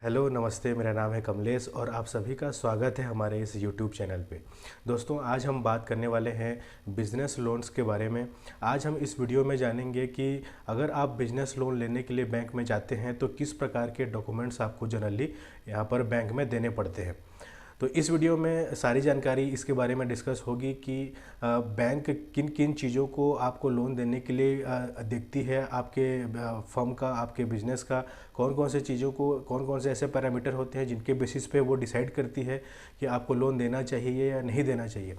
Hello नमस्ते, मेरा नाम है कमलेश और आप सभी का स्वागत है हमारे इस यूट्यूब चैनल पे। दोस्तों, आज हम बात करने वाले हैं बिज़नेस लोन्स के बारे में। आज हम इस वीडियो में जानेंगे कि अगर आप बिज़नेस लोन लेने के लिए बैंक में जाते हैं तो किस प्रकार के डॉक्यूमेंट्स आपको जनरली यहाँ पर बैंक में देने पड़ते हैं। तो इस वीडियो में सारी जानकारी इसके बारे में डिस्कस होगी कि बैंक किन किन चीज़ों को आपको लोन देने के लिए देखती है, आपके फर्म का, आपके बिजनेस का कौन कौन से चीज़ों को, कौन कौन से ऐसे पैरामीटर होते हैं जिनके बेसिस पे वो डिसाइड करती है कि आपको लोन देना चाहिए या नहीं देना चाहिए।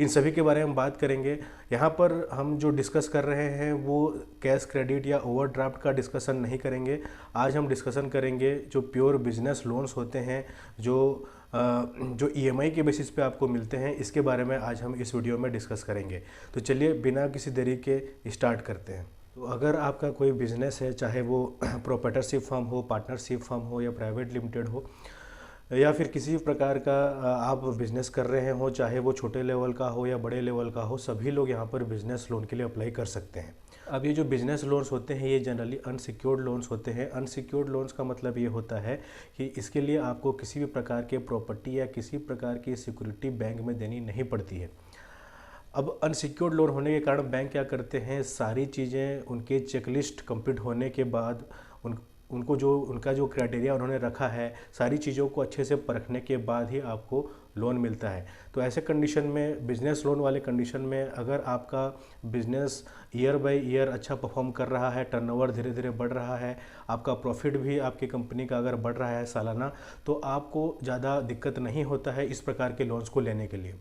इन सभी के बारे में हम बात करेंगे। यहाँ पर हम जो डिस्कस कर रहे हैं वो कैश क्रेडिट या ओवरड्राफ्ट का डिस्कशन नहीं करेंगे। आज हम डिस्कशन करेंगे जो प्योर बिजनेस लोन्स होते हैं, जो ईएमआई के बेसिस पे आपको मिलते हैं, इसके बारे में आज हम इस वीडियो में डिस्कस करेंगे। तो चलिए बिना किसी देरी के स्टार्ट करते हैं। तो अगर आपका कोई बिज़नेस है, चाहे वो प्रोप्राइटरशिप फर्म हो, पार्टनरशिप फर्म हो या प्राइवेट लिमिटेड हो, या फिर किसी प्रकार का आप बिज़नेस कर रहे हो, चाहे वो छोटे लेवल का हो या बड़े लेवल का हो, सभी लोग यहाँ पर बिज़नेस लोन के लिए अप्लाई कर सकते हैं। अब ये जो बिज़नेस लोन्स होते हैं ये जनरली अनसिक्योर्ड लोन्स होते हैं। अनसिक्योर्ड लोन्स का मतलब ये होता है कि इसके लिए आपको किसी भी प्रकार के प्रॉपर्टी या किसी प्रकार की सिक्योरिटी बैंक में देनी नहीं पड़ती है। अब अनसिक्योर्ड लोन होने के कारण बैंक क्या करते हैं, सारी चीज़ें उनके चेकलिस्ट कंप्लीट होने के बाद उनका जो क्राइटेरिया उन्होंने रखा है, सारी चीज़ों को अच्छे से परखने के बाद ही आपको लोन मिलता है। तो ऐसे कंडीशन में, बिज़नेस लोन वाले कंडीशन में, अगर आपका बिज़नेस ईयर बाय ईयर अच्छा परफॉर्म कर रहा है, टर्नओवर धीरे धीरे बढ़ रहा है, आपका प्रॉफिट भी आपकी कंपनी का अगर बढ़ रहा है सालाना, तो आपको ज़्यादा दिक्कत नहीं होता है इस प्रकार के लोन्स को लेने के लिए।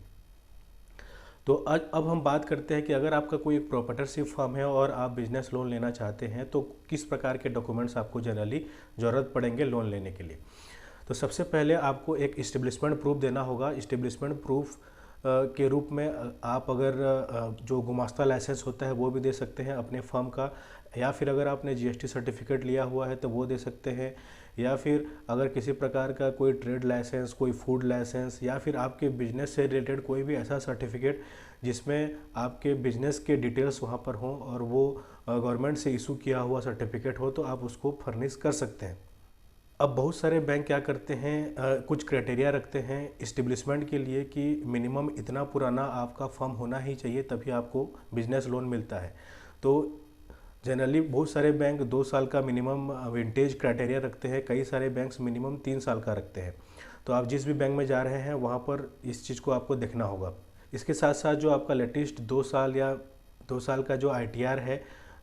तो अब हम बात करते हैं कि अगर आपका कोई एक प्रॉपर्टरशिप फर्म है और आप बिज़नेस लोन लेना चाहते हैं तो किस प्रकार के डॉक्यूमेंट्स आपको जनरली ज़रूरत पड़ेंगे लोन लेने के लिए। तो सबसे पहले आपको एक इस्टेब्लिशमेंट प्रूफ देना होगा। इस्टेब्लिशमेंट प्रूफ के रूप में आप अगर जो गुमास्ता लाइसेंस होता है वो भी दे सकते हैं अपने फर्म का, या फिर अगर आपने जीएसटी सर्टिफिकेट लिया हुआ है तो वो दे सकते हैं, या फिर अगर किसी प्रकार का कोई ट्रेड लाइसेंस, कोई फूड लाइसेंस, या फिर आपके बिजनेस से रिलेटेड कोई भी ऐसा सर्टिफिकेट जिसमें आपके बिजनेस के डिटेल्स वहाँ पर हों और वो गवर्नमेंट से इशू किया हुआ सर्टिफिकेट हो, तो आप उसको फर्निश कर सकते हैं। अब बहुत सारे बैंक क्या करते हैं, कुछ क्राइटेरिया रखते हैं इस्टेब्लिशमेंट के लिए कि मिनिमम इतना पुराना आपका फर्म होना ही चाहिए तभी आपको बिजनेस लोन मिलता है। तो जनरली बहुत सारे बैंक 2 साल का मिनिमम विंटेज क्राइटेरिया रखते हैं, कई सारे बैंक्स मिनिमम 3 साल का रखते हैं। तो आप जिस भी बैंक में जा रहे हैं वहाँ पर इस चीज़ को आपको देखना होगा। इसके साथ साथ जो आपका लेटेस्ट 2 साल या 2 साल का जो आईटीआर है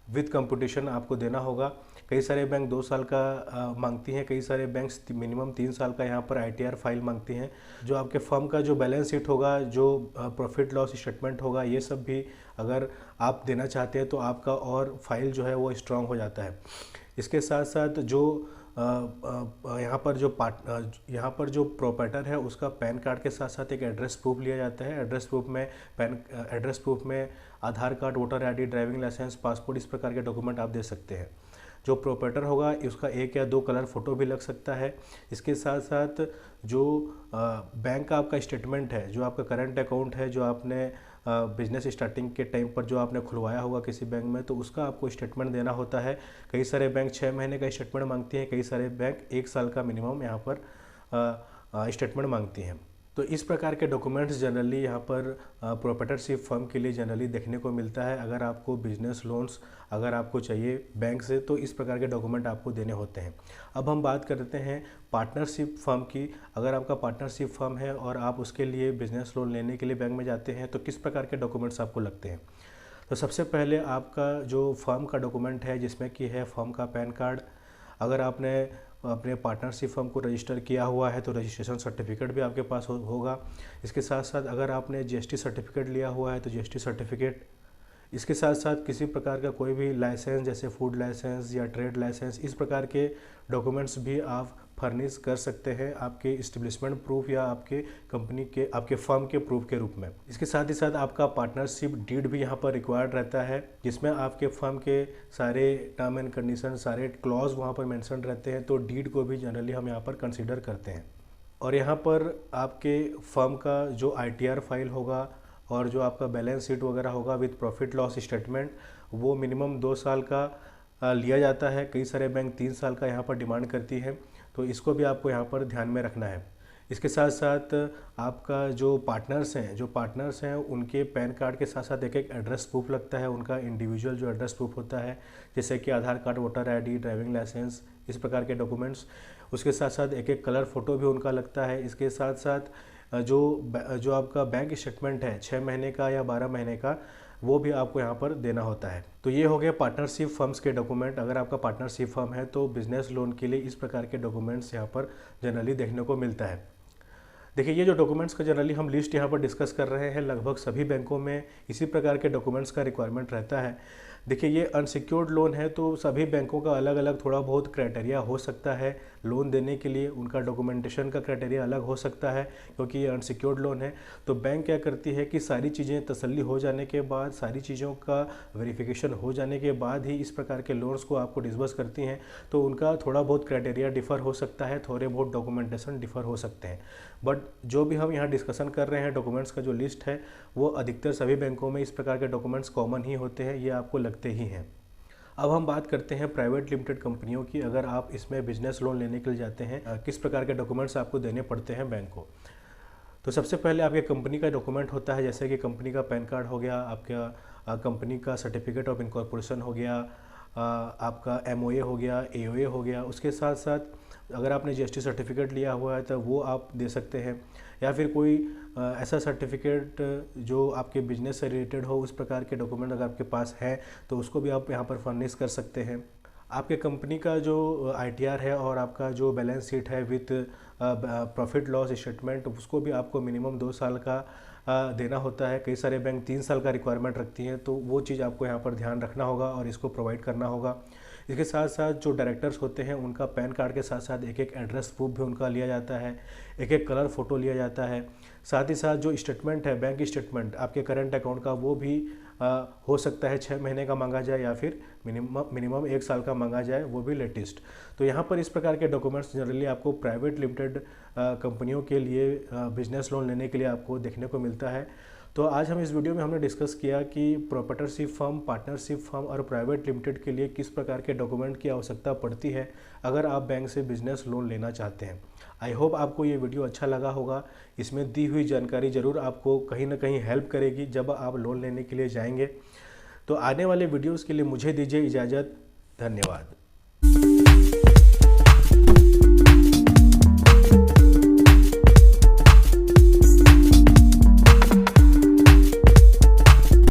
विद कंपटीशन आपको देना होगा। कई सारे बैंक 2 साल का मांगती हैं, कई सारे बैंक्स मिनिमम 3 साल का यहाँ पर आईटीआर फाइल मांगती हैं। जो आपके फर्म का जो बैलेंस शीट होगा, जो प्रॉफिट लॉस स्टेटमेंट होगा, ये सब भी अगर आप देना चाहते हैं तो आपका और फाइल जो है वो स्ट्रांग हो जाता है। इसके साथ साथ जो यहाँ पर जो प्रोप्राइटर है उसका पैन कार्ड के साथ साथ एक एड्रेस प्रूफ लिया जाता है। एड्रेस प्रूफ में Aadhaar card, voter ID, driving licence, passport, इस प्रकार के डॉक्यूमेंट आप दे सकते हैं। जो प्रोप्राइटर होगा उसका 1 या 2 कलर फ़ोटो भी लग सकता है। इसके साथ साथ जो बैंक का आपका स्टेटमेंट है, जो आपका करंट अकाउंट है, जो आपने बिजनेस स्टार्टिंग के टाइम पर जो आपने खुलवाया होगा किसी बैंक में, तो उसका आपको स्टेटमेंट देना होता है। कई सारे बैंक 6 महीने का स्टेटमेंट मांगती हैं, कई सारे बैंक 1 साल का मिनिमम यहाँ पर स्टेटमेंट मांगती हैं। तो इस प्रकार के डॉक्यूमेंट्स जनरली यहाँ पर प्रोप्राइटरशिप फर्म के लिए जनरली देखने को मिलता है। अगर आपको बिजनेस लोन्स अगर आपको चाहिए बैंक से तो इस प्रकार के डॉक्यूमेंट आपको देने होते हैं। अब हम बात करते हैं पार्टनरशिप फर्म की। अगर आपका पार्टनरशिप फर्म है और आप उसके लिए बिजनेस लोन लेने के लिए बैंक में जाते हैं तो किस प्रकार के डॉक्यूमेंट्स आपको लगते हैं। तो सबसे पहले आपका जो फर्म का डॉक्यूमेंट है जिसमें कि है फर्म का पैन कार्ड। अगर आपने अपने पार्टनरशिप फर्म को रजिस्टर किया हुआ है तो रजिस्ट्रेशन सर्टिफिकेट भी आपके पास होगा। इसके साथ साथ अगर आपने जीएसटी सर्टिफिकेट लिया हुआ है तो जीएसटी सर्टिफिकेट। इसके साथ साथ किसी प्रकार का कोई भी लाइसेंस जैसे फूड लाइसेंस या ट्रेड लाइसेंस, इस प्रकार के डॉक्यूमेंट्स भी आप फर्निश कर सकते हैं आपके इस्टेब्लिशमेंट प्रूफ या आपके कंपनी के, आपके फर्म के प्रूफ के रूप में। इसके साथ ही साथ आपका पार्टनरशिप डीड भी यहाँ पर रिक्वायर्ड रहता है, जिसमें आपके फर्म के सारे टर्म एंड कंडीशन, सारे क्लॉज वहाँ पर मेंशन रहते हैं। तो डीड को भी जनरली हम यहाँ पर कंसिडर करते हैं। और यहाँ पर आपके फर्म का जो आईटीआर फाइल होगा और जो आपका बैलेंस शीट वगैरह होगा विद प्रॉफिट लॉस स्टेटमेंट, वो मिनिमम 2 साल का लिया जाता है। कई सारे बैंक 3 साल का यहाँ पर डिमांड करती है। तो इसको भी आपको यहाँ पर ध्यान में रखना है। इसके साथ साथ आपका जो पार्टनर्स हैं उनके पैन कार्ड के साथ साथ एक एक एड्रेस प्रूफ लगता है, उनका इंडिविजुअल जो एड्रेस प्रूफ होता है, जैसे कि Aadhaar card, voter ID, driving licence, इस प्रकार के डॉक्यूमेंट्स। उसके साथ साथ एक एक कलर फ़ोटो भी उनका लगता है। इसके साथ साथ जो आपका बैंक स्टेटमेंट है 6 महीने का या 12 महीने का, वो भी आपको यहाँ पर देना होता है। तो ये हो गया पार्टनरशिप फर्म्स के डॉक्यूमेंट। अगर आपका पार्टनरशिप फर्म है तो बिजनेस लोन के लिए इस प्रकार के डॉक्यूमेंट्स यहाँ पर जनरली देखने को मिलता है। देखिए, ये जो डॉक्यूमेंट्स का जनरली हम लिस्ट यहाँ पर डिस्कस कर रहे हैं, लगभग सभी बैंकों में इसी प्रकार के डॉक्यूमेंट्स का रिक्वायरमेंट रहता है। देखिए, ये अनसिक्योर्ड लोन है तो सभी बैंकों का अलग अलग थोड़ा बहुत क्राइटेरिया हो सकता है लोन देने के लिए, उनका डॉक्यूमेंटेशन का क्राइटेरिया अलग हो सकता है, क्योंकि ये अनसिक्योर्ड लोन है। तो बैंक क्या करती है कि सारी चीज़ें तसल्ली हो जाने के बाद, सारी चीज़ों का वेरिफिकेशन हो जाने के बाद ही इस प्रकार के लोन्स को आपको डिसबर्स करती हैं। तो उनका थोड़ा बहुत क्राइटेरिया डिफ़र हो सकता है, थोड़े बहुत डॉक्यूमेंटेशन डिफ़र हो सकते हैं, बट जो भी हम यहाँ डिस्कशन कर रहे हैं डॉक्यूमेंट्स का जो लिस्ट है, वो अधिकतर सभी बैंकों में इस प्रकार के डॉक्यूमेंट्स कॉमन ही होते हैं, ये आपको लगते ही हैं। अब हम बात करते हैं प्राइवेट लिमिटेड कंपनियों की। अगर आप इसमें बिजनेस लोन लेने के लिए जाते हैं, किस प्रकार के डॉक्यूमेंट्स आपको देने पड़ते हैं बैंक को। तो सबसे पहले आपके कंपनी का डॉक्यूमेंट होता है, जैसे कि कंपनी का पैन कार्ड हो गया, आपका कंपनी का सर्टिफिकेट ऑफ इनकॉर्पोरेशन हो गया, आपका एमओए हो गया, एओए हो गया। उसके साथ साथ अगर आपने जीएसटी सर्टिफिकेट लिया हुआ है तो वो आप दे सकते हैं, या फिर कोई ऐसा सर्टिफिकेट जो आपके बिजनेस से रिलेटेड हो, उस प्रकार के डॉक्यूमेंट अगर आपके पास है तो उसको भी आप यहाँ पर फर्निश कर सकते हैं। आपके कंपनी का जो आईटीआर है और आपका जो बैलेंस शीट है विथ प्रॉफिट लॉस स्टेटमेंट, उसको भी आपको मिनिमम 2 साल का देना होता है। कई सारे बैंक 3 साल का रिक्वायरमेंट रखती हैं, तो वो चीज़ आपको यहाँ पर ध्यान रखना होगा और इसको प्रोवाइड करना होगा। इसके साथ साथ जो डायरेक्टर्स होते हैं उनका पैन कार्ड के साथ साथ एक एक एड्रेस प्रूफ भी उनका लिया जाता है, एक एक कलर फ़ोटो लिया जाता है। साथ ही साथ जो स्टेटमेंट है, बैंक स्टेटमेंट आपके करंट अकाउंट का, वो भी हो सकता है 6 महीने का मांगा जाए या फिर मिनिमम 1 साल का मांगा जाए, वो भी लेटेस्ट। तो यहाँ पर इस प्रकार के डॉक्यूमेंट्स जनरली आपको प्राइवेट लिमिटेड कंपनियों के लिए बिजनेस लोन लेने के लिए आपको देखने को मिलता है। तो आज हम इस वीडियो में हमने डिस्कस किया कि प्रॉपर्टरशिप फर्म, पार्टनरशिप फर्म और प्राइवेट लिमिटेड के लिए किस प्रकार के डॉक्यूमेंट की आवश्यकता पड़ती है अगर आप बैंक से बिजनेस लोन लेना चाहते हैं। आई होप आपको ये वीडियो अच्छा लगा होगा। इसमें दी हुई जानकारी ज़रूर आपको कहीं ना कहीं हेल्प करेगी जब आप लोन लेने के लिए जाएंगे। तो आने वाले वीडियोज़ के लिए मुझे दीजिए इजाज़त। धन्यवाद।